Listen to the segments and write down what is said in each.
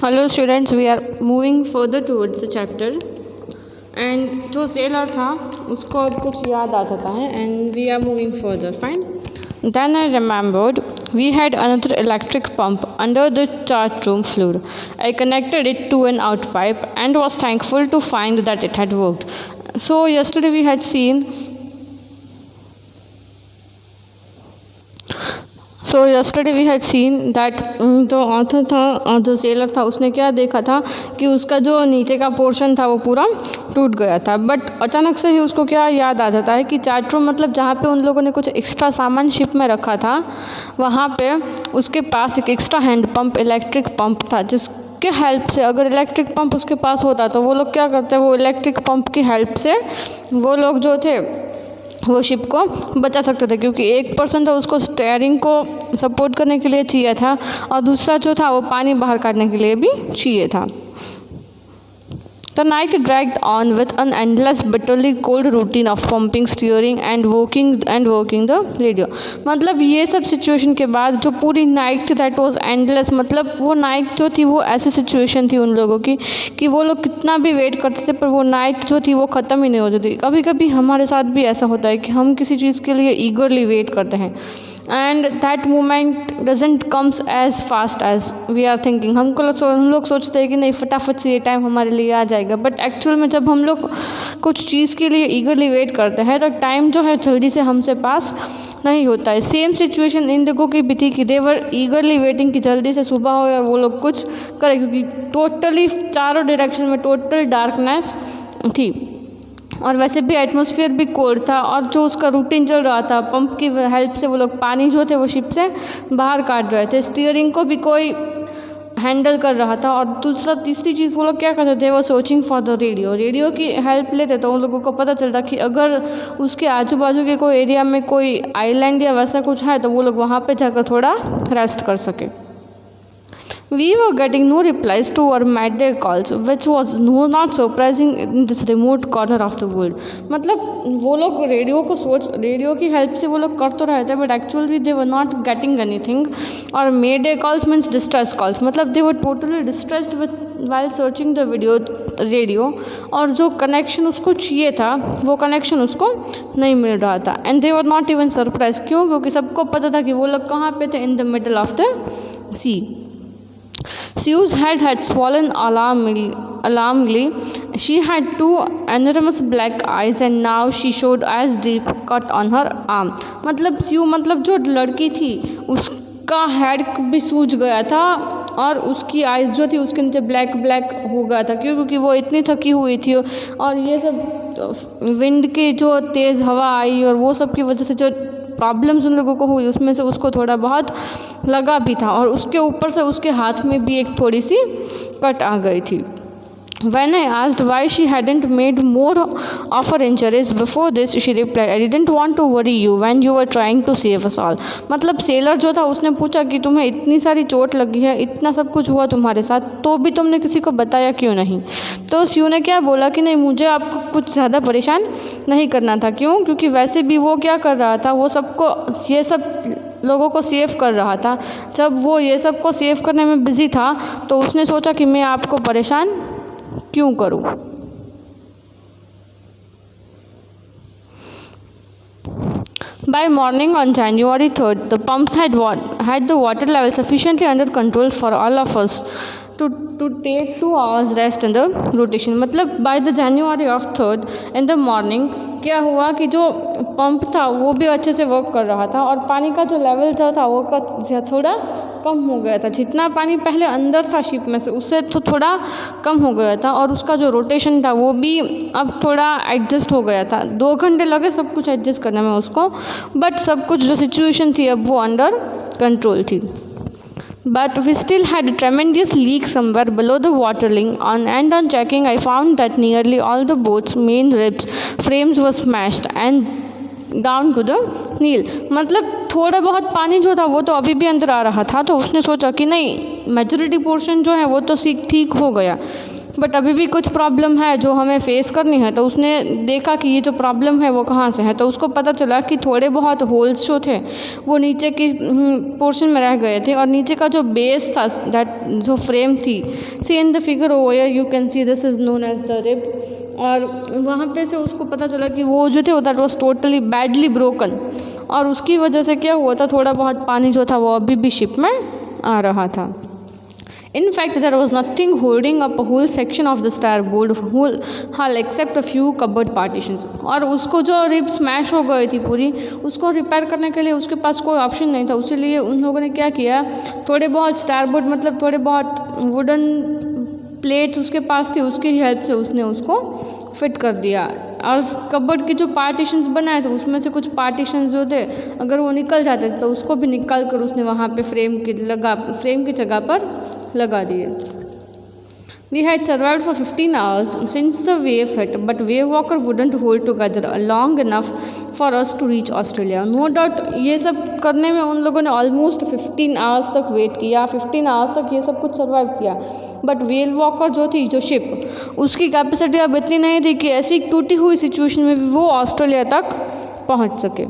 Hello students, we are moving further towards the chapter and जो sailor था उसको अब कुछ याद आ जाता है and we are moving further. Fine. Then I remembered we had another electric pump under the chart room floor. I connected it to an out pipe and was thankful to find that it had worked. So yesterday we had seen that जो author था और जो sailor था उसने क्या देखा था कि उसका जो नीचे का पोर्शन था वो पूरा टूट गया था. बट अचानक से ही उसको क्या याद आ जाता है कि चार्ट रूम मतलब जहाँ पे उन लोगों ने कुछ एक्स्ट्रा सामान शिप में रखा था वहाँ पे उसके पास एक extra hand pump electric pump था जिसके हेल्प से अगर इलेक्ट्रिक पंप उसके पास होता तो वो लोग क्या करते, वो इलेक्ट्रिक पंप की हेल्प से वो लोग जो थे वो शिप को बचा सकते थे क्योंकि एक पर्सन था उसको स्टीयरिंग को सपोर्ट करने के लिए चाहिए था और दूसरा जो था वो पानी बाहर काटने के लिए भी चाहिए था. The night dragged on with an endless, bitterly cold routine of pumping, steering and working the radio. मतलब ये सब सिचुएशन के बाद जो पूरी नाइट थी दैट वाज एंडलेस. मतलब वो नाइट जो थी वो ऐसी सिचुएशन थी उन लोगों की कि वो लोग कितना भी वेट करते थे पर वो नाइट जो थी वो ख़त्म ही नहीं होती थी. कभी कभी हमारे साथ भी ऐसा होता है कि हम किसी चीज़ के लिए ईगरली वेट करते हैं and that moment doesn't comes as fast as we are thinking. हम लोग सोचते हैं कि नहीं फटाफट से ये टाइम हमारे लिए आ जाएगा, बट एक्चुअल में जब हम लोग कुछ चीज़ के लिए ईगरली वेट करते हैं तो टाइम जो है जल्दी से हमसे पास नहीं होता है. सेम सिचुएशन इन लोगों की भी थी कि देवर ईगरली वेटिंग कि जल्दी से सुबह हो और वो लोग कुछ करें क्योंकि टोटली चारों डायरेक्शन में टोटल डार्कनेस थी और वैसे भी एटमॉस्फेयर भी कोल्ड था और जो उसका रूटीन चल रहा था पंप की हेल्प से वो लोग पानी जो थे वो शिप से बाहर काट रहे थे. स्टीयरिंग को भी कोई हैंडल कर रहा था और तीसरी चीज़ वो लोग क्या करते थे, वो सर्चिंग फॉर द रेडियो की हेल्प लेते तो उन लोगों को पता चलता कि अगर उसके आजू बाजू के कोई एरिया में कोई आइलैंड या वैसा कुछ है तो वो लोग वहाँ पे जाकर थोड़ा रेस्ट कर सके. We were getting no replies to our mayday calls, which was not surprising in this remote corner of the world. मतलब वो लोग रेडियो की हेल्प से वो लोग कर तो रहे थे but actually they were not getting anything. और mayday calls means distress calls. मतलब they were totally distressed while searching the radio और जो कनेक्शन उसको चाहिए था वो कनेक्शन उसको नहीं मिल रहा था. And they were not even surprise. क्यों? क्योंकि सबको पता था कि वो लोग कहाँ पे थे, in the middle of the sea. Sue's head had swollen alarmingly. She had two enormous black eyes and now she showed as deep cut on her arm. मतलब Sue मतलब जो लड़की थी उसका हेड भी सूज गया था और उसकी आइज़ जो थी उसके नीचे ब्लैक हो गया था. क्यों? क्योंकि वो इतनी थकी हुई थी और ये सब विंड की जो तेज़ हवा आई और वो सब की वजह से जो प्रॉब्लम्स उन लोगों को हुई उसमें से उसको थोड़ा बहुत लगा भी था और उसके ऊपर से उसके हाथ में भी एक थोड़ी सी कट आ गई थी. When I asked why she hadn't made more of her injuries before this, she replied, I didn't want to worry you when you were trying to save us all. मतलब सेलर जो था उसने पूछा कि तुम्हें इतनी सारी चोट लगी है, इतना सब कुछ हुआ तुम्हारे साथ, तो भी तुमने किसी को बताया क्यों नहीं? तो स्यू ने क्या बोला कि नहीं, मुझे आपको कुछ ज़्यादा परेशान नहीं करना था. क्यों? क्योंकि वैसे भी वो क्या कर रहा था, वो सबको ये सब लोगों को सेव कर रहा था. जब वो ये सब को सेव करने में बिज़ी था तो उसने सोचा कि मैं आपको परेशान क्यों करूं. By morning on January 3rd, the pumps had the water level sufficiently under control for all of us to take 2 hours rest in the rotation. मतलब by the January of 3rd in the morning क्या हुआ कि जो pump था वो भी अच्छे से वर्क कर रहा था और पानी का जो लेवल था वो थोड़ा कम हो गया था. जितना पानी पहले अंदर था शिप में से उससे तो थोड़ा कम हो गया था और उसका जो रोटेशन था वो भी अब थोड़ा एडजस्ट हो गया था. 2 घंटे लगे सब कुछ एडजस्ट करने में उसको, बट सब कुछ जो सिचुएशन थी अब वो अंडर कंट्रोल थी. But we still had a tremendous leak somewhere below the waterline, and on checking I found that nearly all the boat's main ribs frames were smashed and down to the नील. मतलब थोड़ा बहुत पानी जो था वो तो अभी भी अंदर आ रहा था तो उसने सोचा कि नहीं मेजॉरिटी पोर्शन जो है वो तो ठीक हो गया. बट अभी भी कुछ प्रॉब्लम है जो हमें फेस करनी है। तो उसने देखा कि ये जो प्रॉब्लम है वो कहाँ से है, तो उसको पता चला कि थोड़े बहुत होल्स जो थे वो नीचे की पोर्शन में रह गए थे, और नीचे का जो बेस था, दैट जो फ्रेम थी, see in the figure over you can see this is known as the rib, और वहाँ पे से उसको पता चला कि वो जो थे that was totally badly broken, और उसकी वजह से क्या हुआ था, थोड़ा बहुत पानी जो था वो अभी भी शिप में आ रहा था। In fact, there was nothing holding up a whole section of the starboard hull except a few cupboard partitions. और उसको जो रिब स्मैश हो गई थी पूरी, उसको रिपेयर करने के लिए उसके पास कोई ऑप्शन नहीं था। उसीलिए उन लोगों ने क्या किया, थोड़े बहुत स्टारबोर्ड मतलब थोड़े बहुत वुडन प्लेट्स उसके पास थी, उसकी हेल्प से उसने उसको फिट कर दिया। और कबर्ड के जो पार्टीशंस बनाए थे उसमें से कुछ पार्टीशंस जो थे अगर वो निकल जाते थे तो उसको भी निकाल कर उसने वहाँ पे फ्रेम की जगह पर लगा दिए। We had survived for 15 hours since the wave hit, but wave walker wouldn't hold together long enough for us to reach Australia. No doubt ये सब करने में उन लोगों ने ऑलमोस्ट 15 आवर्स तक वेट किया, 15 आवर्स तक ये सब कुछ सर्वाइव किया, बट वेव वॉकर जो थी, जो शिप, उसकी कैपेसिटी अब इतनी नहीं थी कि ऐसी टूटी हुई सिचुएशन में भी वो ऑस्ट्रेलिया तक पहुंच सके।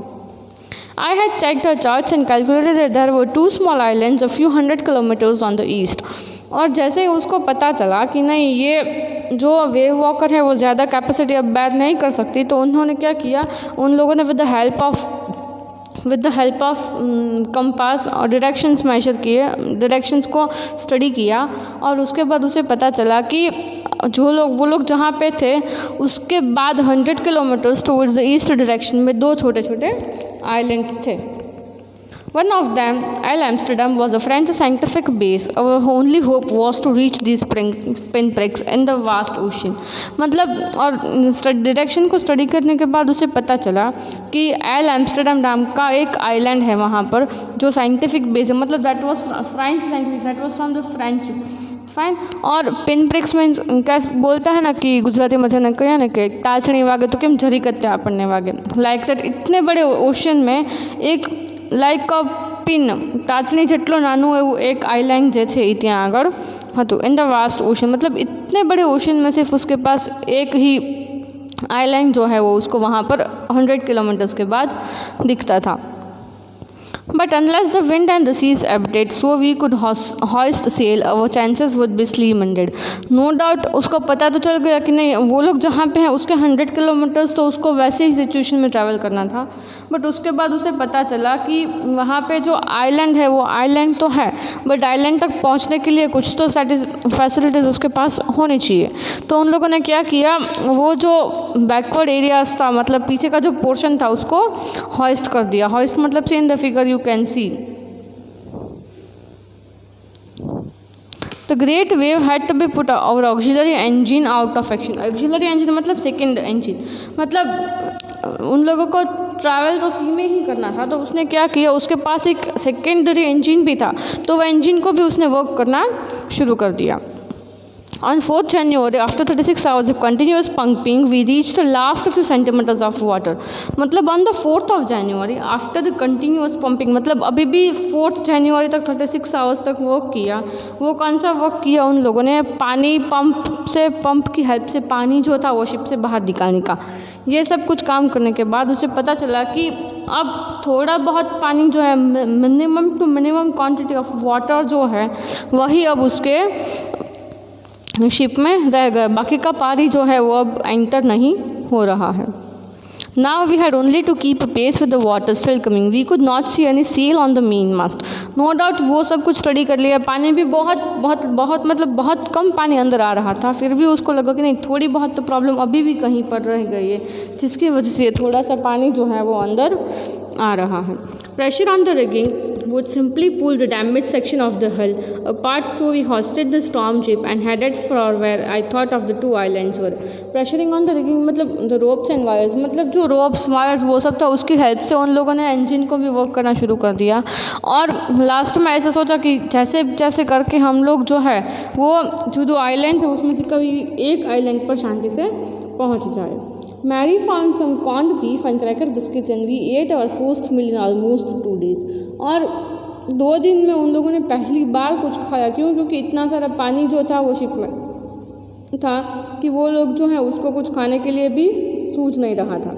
I had checked the charts and calculated that there were 2 small islands a few hundred kilometers on the east. और जैसे ही उसको पता चला कि नहीं ये जो वेव वॉकर है वो ज़्यादा कैपेसिटी अब बैर नहीं कर सकती, तो उन्होंने क्या किया, उन लोगों ने with the help of compass और डायरेक्शंस मेजर किए, डायरेक्शंस को स्टडी किया, और उसके बाद उसे पता चला कि वो लोग जहाँ पे थे उसके बाद 100 kilometres towards the east direction में 2 छोटे छोटे आइलैंड्स थे। One of them, Isle Amsterdam, was a French scientific base. Our only hope was to reach these pinpricks in the vast ocean. मतलब और डायरेक्शन को स्टडी करने के बाद उसे पता चला कि आइल एम्स्टर्डम नाम का एक आइलैंड है वहाँ पर जो साइंटिफिक बेस है, मतलब that was French scientific, that was from the French fine. और पिन प्रिक्स मीन्स क्या बोलता है ना कि गुजराती मध्य न कहिए ना कि टाचणी वागे तो केम झरी करते આપણને वागे, लाइक दैट इतने बड़े ओशन में एक લાઈક અ પિન टाचनी જેટલો નાનું એવું એક आइलैंड જે છે એ ત્યાં આગળ હતું इन द वास्ट ओशन, मतलब इतने बड़े ओशन में सिर्फ उसके पास एक ही आइलैंड जो है वो उसको वहाँ पर 100 किलोमीटर्स के बाद दिखता था। But unless the wind and the seas abated so we could hoist sail, our chances would be slim indeed. No doubt उसको पता तो चल गया कि नहीं वो लोग जहाँ पे हैं उसके 100 किलोमीटर्स तो उसको वैसे ही सिचुएशन में ट्रैवल करना था, बट उसके बाद उसे पता चला कि वहाँ पे जो आइलैंड है वो आइलैंड तो है, बट आइलैंड तक पहुँचने के लिए कुछ तो फैसिलिटीज़ उसके पास होनी चाहिए। तो उन लोगों ने क्या किया, वो जो बैकवर्ड एरियाज था, मतलब पीछे का जो पोर्शन था उसको हॉइस्ट कर दिया। हॉइस्ट मतलब से इन the figure you can see the great wave had to be put our auxiliary engine out of action. auxiliary engine मतलब सेकेंड इंजन, मतलब उन लोगों को ट्रैवल तो सी में ही करना था, तो उसने क्या किया, उसके पास एक सेकेंडरी इंजन भी था, तो वह इंजन को भी उसने वर्क करना शुरू कर दिया। On 4th January, after 36 hours of continuous pumping, we reached the last few centimeters of water. मतलब on the 4th of January, after the continuous pumping, मतलब अभी भी 4th January तक 36 hours तक वर्क किया। वो कौन सा वर्क किया उन लोगों ने, पानी पंप की हेल्प से पानी जो था वो शिप से बाहर निकालने का। ये सब कुछ काम करने के बाद उसे पता चला कि अब थोड़ा बहुत पानी जो है, minimum to minimum quantity of water जो है वही अब उसके शिप में रह गए, बाकी का पानी जो है वो अब एंटर नहीं हो रहा है। Now we had only to keep pace with the water still coming. We could not see any sail on the mainmast. No doubt वो सब कुछ स्टडी कर लिया, पानी भी बहुत कम पानी अंदर आ रहा था, फिर भी उसको लगा कि नहीं थोड़ी बहुत तो प्रॉब्लम अभी भी कहीं पर रह गई है, जिसकी वजह से थोड़ा सा पानी जो है वो अंदर आ रहा है। Pressure on the rigging would simply pull the damaged section of the hull apart, so we hoisted the storm ship and headed for where I thought of the 2 islands were. Pressuring on the rigging मतलब the ropes and wires, मतलब जो ropes wires वो सब था उसकी help से उन लोगों ने इंजन को भी वर्क करना शुरू कर दिया। और लास्ट में ऐसा सोचा कि जैसे जैसे करके हम लोग जो है वो जो 2 आइलैंड्स है उसमें से कभी एक आइलैंड पर शांति से पहुँच जाए। Mary found some corned beef and cracker biscuits and we ate our first meal in almost 2 days. और 2 दिन में उन लोगों ने पहली बार कुछ खाया। क्यों? क्योंकि इतना सारा पानी जो था वो शिप में था कि वो लोग जो हैं उसको कुछ खाने के लिए भी सूझ नहीं रहा था।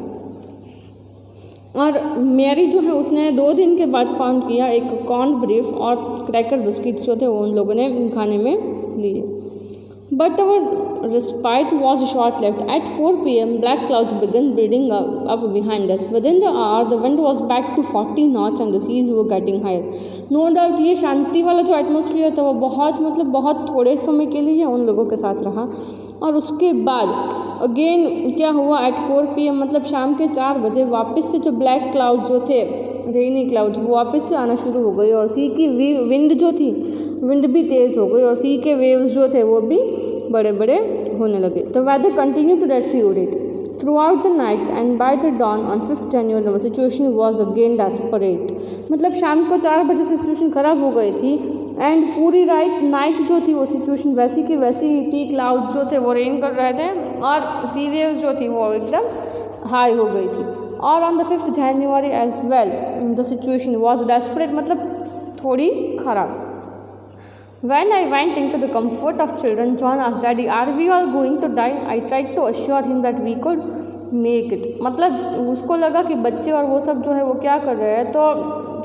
और मैरी जो है उसने 2 दिन के बाद फाउंड किया एक कॉर्न ब्रीफ और क्रैकर बिस्किट्स जो थे वो उन लोगों ने खाने में लिए। But our respite was short-lived. At 4 p.m., black clouds began building up behind us. Within the hour, the wind was back to 40 knots and the seas were getting higher. No doubt ये शांति वाला जो atmosphere था वो बहुत थोड़े समय के लिए उन लोगों के साथ रहा। और उसके बाद अगेन क्या हुआ, एट 4 p.m. मतलब शाम के 4 बजे वापस से जो ब्लैक क्लाउड्स जो थे, रेनी क्लाउड्स, वो वापस से आना शुरू हो गई और सी की विंड जो थी, विंड भी तेज़ हो गई और सी के वेव्स जो थे वो भी बड़े बड़े होने लगे। The weather continue to deteriorate throughout the night and by the dawn on 5 January the situation was again desperate. मतलब शाम को 4 बजे से सिचुएशन ख़राब हो गई थी एंड पूरी नाइट जो थी वो सिचुएशन वैसी की वैसी ही थी। क्लाउड्स जो थे वो रेन कर रहे थे और सी वेव्स जो थी वो एकदम हाई हो गई थी। और on the 5 January as well the situation was desperate, मतलब थोड़ी ख़राब। When I went into the comfort of children, John asked, "Daddy, are we all going to die?" I tried to assure him that we could make it. मतलब उसको लगा कि बच्चे और वो सब जो है वो क्या कर रहे हैं। तो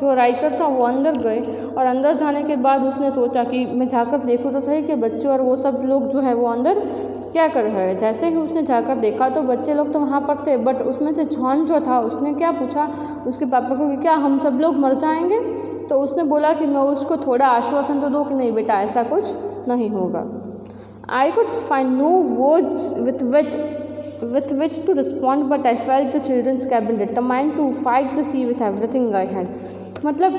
जो राइटर था वो अंदर गए और अंदर जाने के बाद उसने सोचा कि मैं जाकर देखूँ तो सही कि बच्चे और वो सब लोग जो है वो अंदर क्या कर रहे हैं। जैसे ही उसने जाकर देखा तो बच्चे लोग तो वहाँ पर थे, बट उसमें से जॉन जो था उसने क्या पूछा उसके पापा को कि क्या हम सब लोग मर जाएंगे। तो उसने बोला कि मैं उसको थोड़ा आश्वासन तो दूँ कि नहीं बेटा ऐसा कुछ नहीं होगा। I could find no words with which to respond, but I felt the children's cabin determined to fight the sea with everything I had. मतलब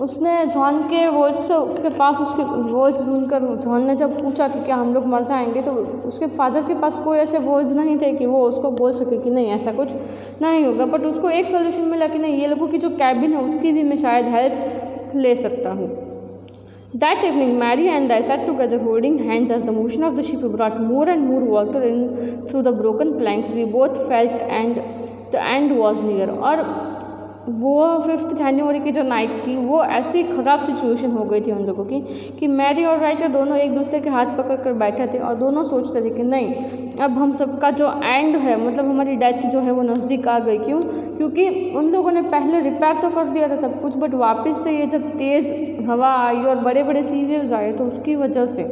उसने जॉन के वर्ड्स के पास, उसके वर्ड्स सुनकर जॉन ने जब पूछा कि क्या हम लोग मर जाएंगे, तो उसके फादर के पास कोई ऐसे वर्ड्स नहीं थे कि वो उसको बोल सके कि नहीं ऐसा कुछ नहीं होगा। बट उसको एक सोल्यूशन मिला कि नहीं, ये लोगों की जो कैबिन है उसकी भी मैं शायद हेल्प ले सकता हूँ। That evening, Mary and I sat together holding hands as the motion of the ship brought more and more water in through the broken planks. We both felt and the end was near. और वो 5 जनवरी की जो night थी वो ऐसी ख़राब situation हो गई थी उन लोगों की कि मैरी और राइटर दोनों एक दूसरे के हाथ पकड़ कर बैठे थे और दोनों सोचते थे कि नहीं अब हम सबका जो एंड है, मतलब हमारी डेथ जो है वो नज़दीक आ गई। क्यों? क्योंकि उन लोगों ने पहले रिपेयर तो कर दिया था सब कुछ, बट वापस से ये जब तेज़ हवा आई और बड़े बड़े सी वेव्स आए तो उसकी वजह से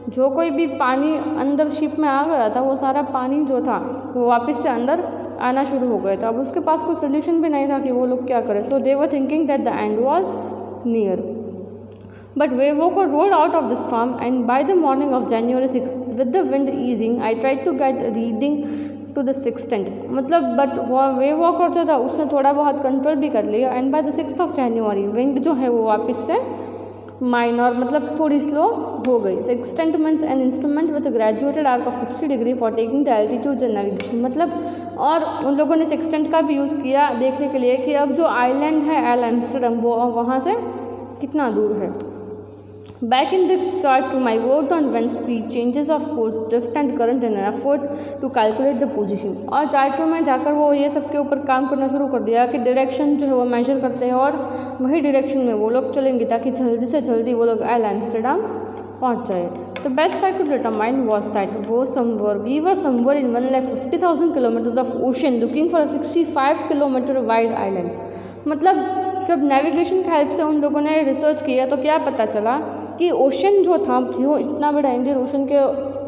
जो कोई भी पानी अंदर शिप में आ गया था वो सारा पानी जो था वो वापस से अंदर आना शुरू हो गया था। अब उसके पास कोई सोल्यूशन भी नहीं था कि वो लोग क्या करें। So they were thinking that the end was near, but we rode out of the storm and by the morning of January 6th with the wind easing I tried to get reading to the sextant। मतलब but way walker जो था उसने थोड़ा बहुत control भी कर लिया and by the 6th January wind जो है वो वापस से माइनर मतलब थोड़ी स्लो हो गई। Sextant means an instrument with graduated arc of 60 degree for taking the altitude and navigation. मतलब और उन लोगों ने सेक्सटेंट का भी यूज़ किया देखने के लिए कि अब जो आइलैंड है एल एम्स्टरडम वो वहाँ से कितना दूर है। Back in the chart room, I worked on wind speed, changes of course, drift and current in an effort to calculate the position। और चार्ट रूम में जाकर वो ये सब के ऊपर काम करना शुरू कर दिया कि डायरेक्शन जो है वो मेजर करते हैं और वही डायरेक्शन में वो लोग चलेंगे ताकि जल्दी से जल्दी वो लोग एल एम्स्टरडम पहुँच जाए। The best I could determine was that we were somewhere in 150,000 kilometers of ocean looking for a 65 kilometer wide island। मतलब जब नेविगेशन की हेल्प से उन लोगों ने रिसर्च किया तो क्या पता चला कि ओशन जो था जो इतना बड़ा इंडियन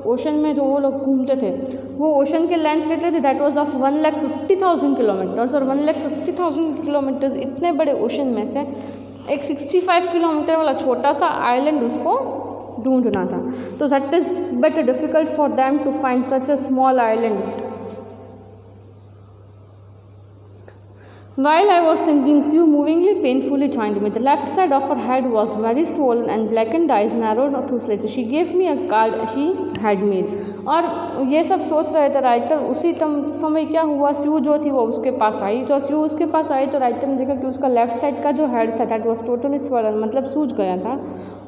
ओशन में जो वो लोग घूमते थे वो ओशन के लेंथ कितने थे, दैट वाज ऑफ 150,000 किलोमीटर्स। और 150,000 किलोमीटर्स इतने बड़े ओशन में से एक 65 किलोमीटर वाला छोटा सा आइलैंड उसको ढूंढना था। तो that is but difficult for them to find such a small island. While I was thinking, Sue movingly painfully joined me. The left side of her head was very swollen and blackened eyes narrowed to slits. She gave me a card she had made। और ये सब सोच रहे थे writer, उसी समय क्या हुआ, स्यू जो थी वो उसके पास आई। तो स्यू उसके पास आई तो राइटर ने देखा कि उसका लेफ्ट साइड का जो हेड था दैट वाज टोटली स्वॉलन, मतलब सूज गया था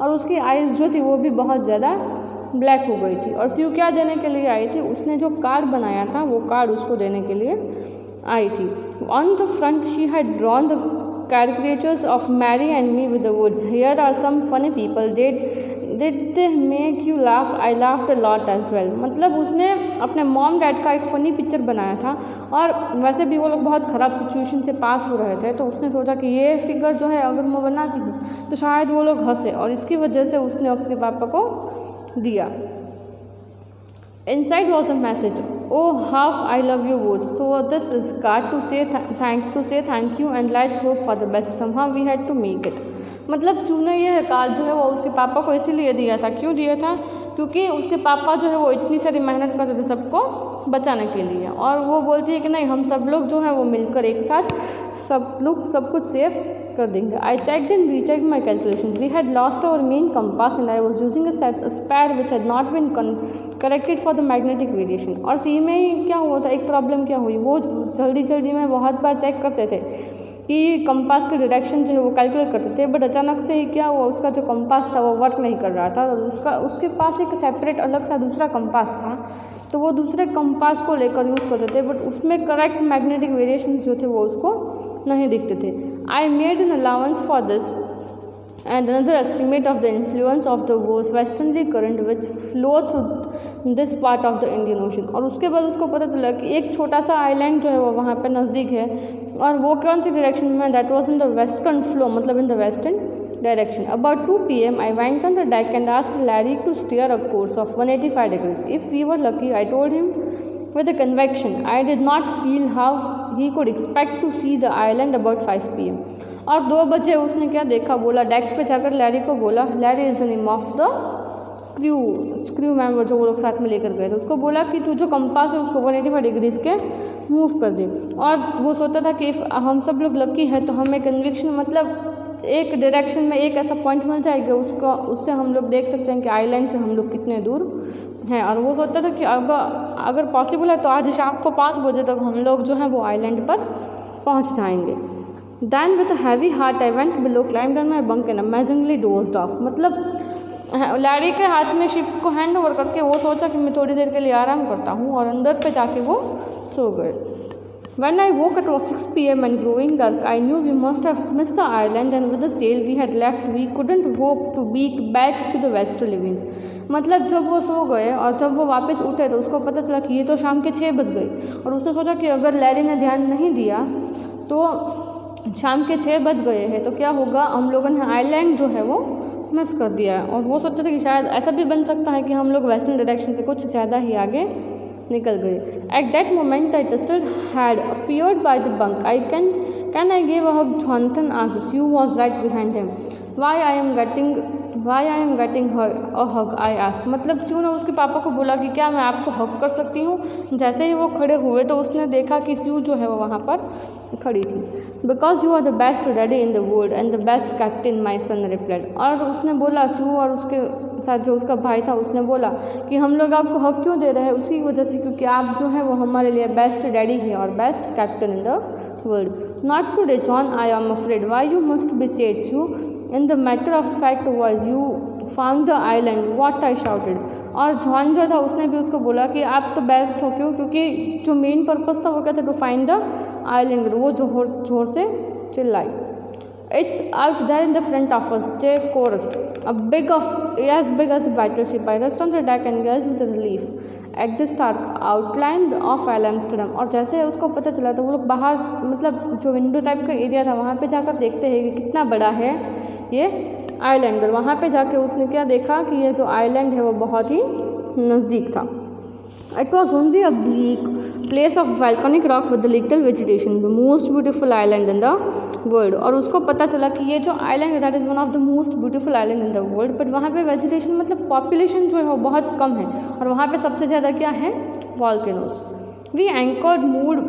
और उसकी आइज़ जो थी वो भी बहुत ज़्यादा ब्लैक हो गई थी। और स्यू क्या देने के लिए आई थी, उसने जो कार्ड बनाया था वो कार्ड उसको देने के लिए आई थी। On the front she had drawn the caricatures of Mary and me with the words, "Here are some funny people did they make you laugh? I laughed a lot as well. मतलब उसने अपने mom dad का एक funny picture बनाया था और वैसे भी वो लोग बहुत ख़राब सिचुएशन से पास हो रहे थे, तो उसने सोचा कि ये फिगर जो है अगर मैं बनाती हूँ तो शायद वो लोग हंसे, और इसकी वजह से उसने अपने पापा को दिया। Inside was a message. Oh, how I love you both. So this is card to say thank you and let's hope for the best. Somehow we had to make it. मतलब शिव ने ये कार्ड जो है वो उसके पापा को इसीलिए दिया था। क्यों दिया था? क्योंकि उसके पापा जो है वो इतनी सारी मेहनत करते थे सबको बचाने के लिए, और वो बोलती है कि नहीं, हम सब लोग जो है वो मिलकर एक साथ सब लोग सब कुछ सेफ कर देंगे। I checked and rechecked my calculations. We had lost our main compass and I was using a spare which had not been corrected for the magnetic variation. और सी में ही क्या हुआ था, एक प्रॉब्लम क्या हुई, वो जल्दी में बहुत बार चेक करते थे कि कंपास के डायरेक्शन जो है वो कैलकुलेट करते थे, बट अचानक से ही क्या हुआ, उसका जो कंपास था वो वर्क नहीं कर रहा था। उसके पास एक सेपरेट अलग सा दूसरा कंपास था, तो वो दूसरे कंपास को लेकर यूज़ करते थे, बट उसमें करेक्ट मैग्नेटिक वेरिएशन जो थे वो उसको नहीं दिखते थे। I made an allowance for this and another estimate of the influence of the westerly current which flow through this part of the Indian Ocean। और उसके बाद उसको पता चला कि एक छोटा सा आइलैंड जो है वो वहाँ पे नज़दीक है, और वो कौन सी डायरेक्शन में, that was in the western flow, मतलब in the western direction। About 2 p.m. I went on the deck and asked Larry to steer a course of 185 degrees. If we were lucky, I told him with a conviction, I did not feel how he could expect to see the island about 5 p.m. और 2 बजे उसने क्या देखा, बोला deck पे जाकर Larry को बोला, Larry is the name of the crew member जो वो लोग साथ में लेकर गए थे, उसको बोला कि तू जो कंपास है उसको 185 डिग्रीज के मूव कर दे। और वो सोचता था कि हम सब लोग लकी है तो हमें कन्विक्शन, मतलब एक डायरेक्शन में एक ऐसा पॉइंट मिल जाएगा उसको, उससे हम लोग देख सकते हैं कि आइलैंड से हम लोग कितने दूर हैं। और वो सोचता था कि अगर पॉसिबल है तो आज शाम को 5 बजे तक हम लोग जो है वो आइलैंड पर पहुँच जाएंगे। Then with a heavy heart I went below, climbed on my bunk and amazingly dozed off। मतलब लैरी के हाथ में शिप को हैंड ओवर करके वो सोचा कि मैं थोड़ी देर के लिए आराम करता हूँ, और अंदर पे जाके वो सो गए। When I woke it was 6 p.m. and growing dark. I knew we must have missed the island and with the sail we had left we couldn't hope to be back to the westerly winds। मतलब जब वो सो गए और जब वो वापस उठे तो उसको पता चला कि ये तो शाम के 6 बज गए, और उसने सोचा कि अगर लैरी ने ध्यान नहीं दिया तो शाम के 6 बज गए हैं तो क्या होगा, हम लोगों ने आइलैंड जो है वो मिस कर दिया है। और वो सोचते थे कि शायद ऐसा भी बन सकता है कि हम लोग वेस्टर्न डायरेक्शन से कुछ ज़्यादा ही आगे निकल गए। At that moment the tussle had appeared by the bunk. I can I give a hug, Jonathan asked. Shiv was right behind him. Why I am getting a hug, I asked. मतलब शिव ने उसके पापा को बोला कि क्या मैं आपको हग कर सकती हूँ। जैसे ही वो खड़े हुए तो उसने देखा कि शिव जो है वो वहाँ पर खड़ी थी। Because you are the best daddy in the world and the best captain my son replied. और उसने बोला, शिव और उसके साथ जो उसका भाई था उसने बोला कि हम लोग आपको हक क्यों दे रहे हैं, उसकी वजह से क्योंकि आप जो है वो हमारे लिए बेस्ट डैडी हैं और best captain in the world. Not today John, I am afraid. Why you must be said Shiv, in the matter of fact was you found the island what I shouted. और John जो था उसने भी उसको बोला कि आप तो बेस्ट हो, क्यों, क्योंकि जो मेन पर्पस था वो क्या था, टू फाइंड द आइलैंड। वो जोर से चिल्लाई। It's out there in the front of us, they chorused. As big as a battleship. I rushed on the deck and gazed with relief at the stark outline of Amsterdam। और जैसे उसको पता चला तो वो लोग बाहर, मतलब जो विंडो टाइप का एरिया था वहाँ पे जाकर देखते हैं कि कितना बड़ा है ये आइलैंड। और वहाँ पे जाके उसने क्या देखा कि ये जो आइलैंड है वो बहुत ही नज़दीक था। It was only a bleak place of volcanic rock with a little vegetation, the most beautiful island in the world। और उसको पता चला कि ये जो आइलैंड है that is one of the most beautiful island in the world, but वहाँ पे वेजिटेशन, मतलब पॉपुलेशन जो है वो बहुत कम है, और वहाँ पे सबसे ज़्यादा क्या है, volcanoes. We anchored moored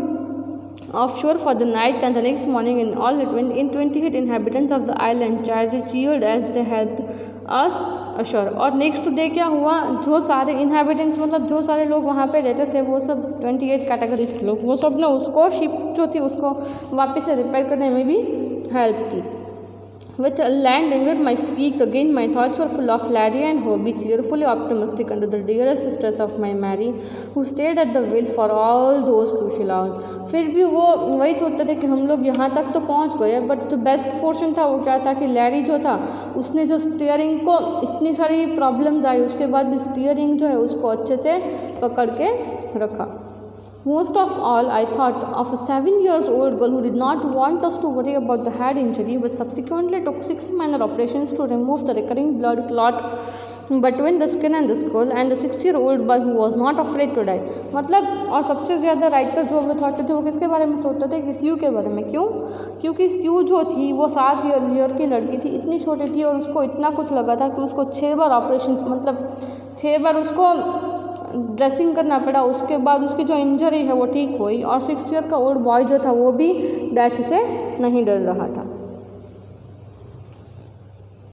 offshore for the night and the next morning in all 28 inhabitants of the island cheered as they had us ashore। और नेक्स्ट डे क्या हुआ, जो सारे इनहेबिटेंट्स, मतलब जो सारे लोग वहाँ पे रहते थे वो सब 28 कैटेगरीज के लोग, वो सब ने उसको शिप जो थी उसको वापस से रिपेयर करने में भी हेल्प की। With land under my feet again, my thoughts were full of Larry and Hobie, cheerfully optimistic under the dearest stress of my Mary, who stayed at the wheel for all those crucial hours. फिर भी वो वही सोचते थे कि हम लोग यहाँ तक तो पहुँच गए, बट जो बेस्ट पोर्शन था वो क्या था कि लैरी जो था उसने जो स्टीयरिंग को, इतनी सारी प्रॉब्लम्स आई उसके बाद भी स्टीयरिंग जो है उसको अच्छे से पकड़ के रखा. Most of all, I thought of a 7-year-old girl who did not want us to worry about the head injury, but subsequently took 6 minor operations to remove the recurring blood clot between the skin and the skull, and a 6-year-old boy who was not afraid to die. मतलब और सबसे ज़्यादा writer जो वो thought थे वो किसके बारे में सोचते थे कि स्यू के बारे में. क्यों? क्योंकि स्यू जो थी वो 7 ईयर की लड़की थी, इतनी छोटी थी और उसको इतना कुछ लगा था कि उसको 6 बार ऑपरेशन, मतलब 6 बार उसको ड्रेसिंग करना पड़ा. उसके बाद उसकी जो इंजरी है वो ठीक हुई, और 6 ईयर का ओल्ड बॉय जो था वो भी डेथ से नहीं डर रहा था.